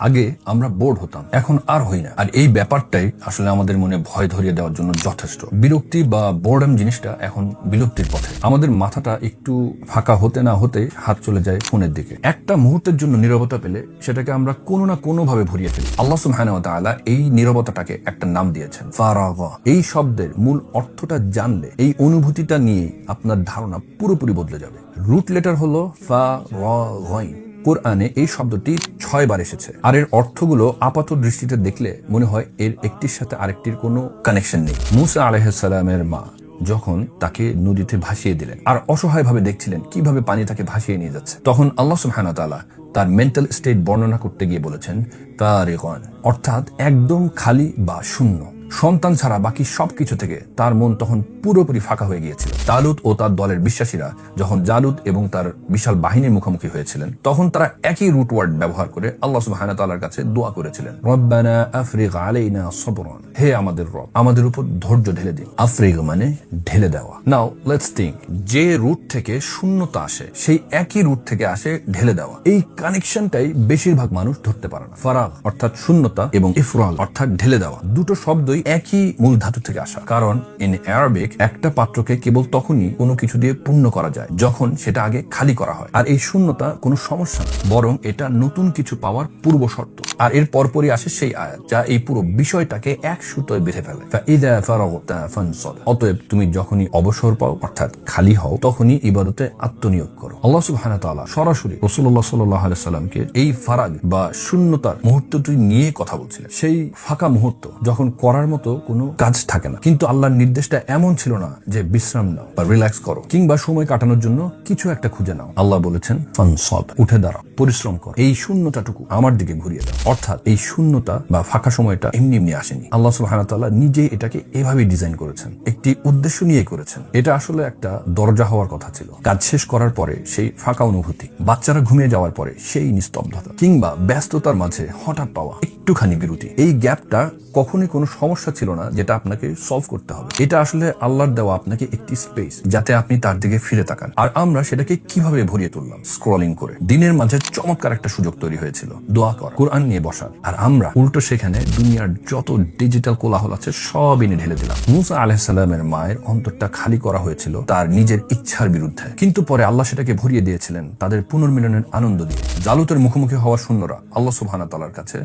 আগে আমরা বোর্ড হতাম, এখন আর হই না। আর এই ব্যাপারটাই আসলে আমাদের মনে ভয় ধরিয়ে দেওয়ার জন্য যথেষ্ট। বিরক্তি বা বোর্ডম জিনিসটা এখন বিলুপ্তির পথে। আমাদের মাথাটা একটু ফাঁকা হতে না হতে হাত চলে যায় ফোনের দিকে। একটা মুহূর্তের জন্য নীরবতা পেলে সেটাকে আমরা কোনো না কোনো ভাবে ভরিয়ে ফেলি। আল্লাহ সুবহানাহু ওয়া তাআলা এই নীরবতাটাকে একটা নাম দিয়েছেন, ফারাগা। এই শব্দের মূল অর্থটা জানলে এই অনুভূতিটা নিয়ে আপনার ধারণা পুরোপুরি বদলে যাবে। রুট লেটার হলো ফারাগাইন। কোরআনে এই শব্দটি 6 বার এসেছে, আর এর অর্থগুলো আপাত দৃষ্টিতে দেখলে মনে হয় এর একটির সাথে আরেকটির কোনো কানেকশন নেই। মুসা আলাইহিস সালামের মা যখন তাকে নদীতে ভাসিয়ে দিলেন আর অসহায়ভাবে দেখছিলেন কিভাবে পানি তাকে ভাসিয়ে নিয়ে যাচ্ছে, তখন আল্লাহ সুবহানাহু ওয়া তাআলা তার মেন্টাল স্টেট বর্ণনা করতে গিয়ে বলেছেন তারিগান, অর্থাৎ একদম খালি বা শূন্য। সন্তান ছাড়া বাকি সবকিছু থেকে তার মন তখন পুরোপুরি ফাঁকা হয়ে গিয়েছিল। তালুত ও তার দলের বিশ্বাসীরা যখন জালুত এবং তার বিশাল বাহিনীর মুখোমুখি হয়েছিলেন, তখন তারা একই রুট ওয়ার্ড ব্যবহার করে আল্লাহ সুবহানাহু ওয়া তাআলার কাছে দোয়া করেছিলেন, রব্বানা আফরিগ আলাইনা সবরান, হে আমাদের রব, আমাদের উপর ধৈর্য ঢেলে দিন। আফরিগ মানে ঢেলে দেওয়া। নাও লেটস থিংক, যে রুট থেকে শূন্যতা আসে সেই একই রুট থেকে আসে ঢেলে দেওয়া। এই কানেকশনটাই বেশিরভাগ মানুষ ধরতে পারে না। ফারাগ অর্থাৎ শূন্যতা এবং ইফরাগ অর্থাৎ ঢেলে দেওয়া, দুটো শব্দই একই মূল ধাতু থেকে আসা। কারণ ইন অ্যারাবিক একটা পাত্রকে কেবল তখনই কোনো কিছু দিয়ে পূর্ণ করা যায় যখন সেটা আগে খালি করা হয়। আর এই শূন্যতা কোনো সমস্যা না, বরং এটা নতুন কিছু পাওয়ার পূর্ব শর্ত। আর এর পরপরই আসে সেই আয়াত যা এই পুরো বিষয়টাকে এক সুতোয় বেঁধে ফেলে। ফাইযা ফারাগতা ফানসাব, অতএব তুমি যখনই অবসর পাও অর্থাৎ খালি হও তখনই ইবাদতে আত্মনিয়োগ করো। আল্লাহ সুবহানাহু ওয়া তাআলা সরাসরি রাসূলুল্লাহ সাল্লাল্লাহু আলাইহি সাল্লামকে এই ফারাগ বা শূন্যতার মুহূর্তটি নিয়ে কথা বলছিলেন। সেই ফাঁকা মুহূর্ত যখন করার মতো কোনো কাজ থাকে না, কিন্তু আল্লাহর নির্দেশটা এমন ছিল না যে বিশ্রাম নাও বা রিল্যাক্স করো কিংবা সময় কাটানোর জন্য কিছু একটা খুঁজে নাও। আল্লাহ বলেছেন ফানসাব, উঠে দাঁড়াও, পরিশ্রম করো, এই শূন্যতাটুকু আমার দিকে ঘুরিয়ে দাও। অর্থাৎ এই শূন্যতা বা ফাঁকা সময়টা এমনি এমনি আসেনি। আল্লাহ সুবহানাহু ওয়া তাআলা নিজেই এটাকে এভাবে ডিজাইন করেছেন, একটি উদ্দেশ্য নিয়ে করেছেন। এটা আসলে একটা দরজা হওয়ার কথা ছিল। কাজ শেষ করার পরে সেই ফাঁকা অনুভূতি, বাচ্চারা ঘুমিয়ে যাওয়ার পরে সেই নিস্তব্ধতা, কিংবা ব্যস্ততার মাঝে হঠাৎ পাওয়া একটুখানি বিরতি, এই গ্যাপটা কখনোই কোনো সমস্যা ছিল না যেটা আপনাকে সলভ করতে হবে। এটা আসলে আল্লাহর দেওয়া আপনাকে একটি স্পেস যাতে আপনি তার দিকে ফিরে তাকান। আর আমরা সেটাকে কিভাবে ভরিয়ে তুললাম? স্ক্রলিং করে। দিনের মাঝে চমৎকার একটা সুযোগ তৈরি হয়েছিল দোয়া করা, কোরআন নিয়ে বসার, আর আমরা উল্টো সেখানে দুনিয়ার যত ডিজিটাল কোলাহল আছে সব এনে ঢেলে দিলাম। মুসা আলাইহিস সালামের মায়ের অন্তরটা খালি করা হয়েছিল তার নিজের ইচ্ছার বিরুদ্ধে, কিন্তু পরে আল্লাহ সেটাকে ভরিয়ে দিয়েছিলেন তাদের পুনর্মিলনের আনন্দ দিয়ে। জালুতের মুখোমুখি হওয়া সৈন্যরা আল্লাহ সুবহানাহু ওয়া তাআলার কাছে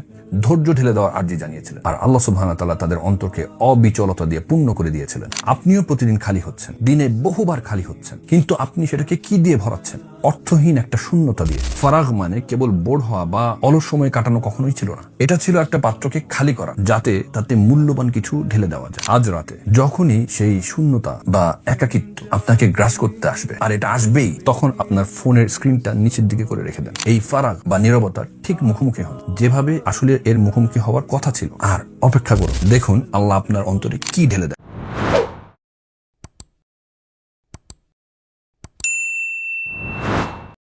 ধৈর্য ঢেলে দেওয়ার আর্জি জানিয়েছিলেন, আর আল্লাহ সুবহানাহু ওয়া তাআলা তাদের অন্তরকে অবিচলতা দিয়ে পূর্ণ করে দিয়েছিলেন। আপনিও প্রতিদিন খালি হচ্ছেন, দিনে বহুবার খালি হচ্ছেন, কিন্তু আপনি সেটাকে কি দিয়ে ভরাচ্ছেন? অর্থহীন একটা শূন্যতা দিয়ে। ফারাগ মানে কেবল বোর হওয়া বা অলস সময় কাটানো কখনোই ছিল না। এটা ছিল একটা পাত্রকে খালি করা যাতে তাতে মূল্যবান কিছু ঢেলে দেওয়া যায়। আজ রাতে যখনই সেই শূন্যতা বা একাকিত্ব আপনাকে গ্রাস করতে আসবে, আর এটা আসবেই, তখন আপনার ফোনের স্ক্রিনটা নিচের দিকে করে রেখে দেন। এই ফারাগ বা নীরবতার ঠিক মুখোমুখি হন, যেভাবে আসলে এর মুখোমুখি হওয়ার কথা ছিল, আর অপেক্ষা করুন, দেখুন আল্লাহ আপনার অন্তরে কি ঢেলে দেয়।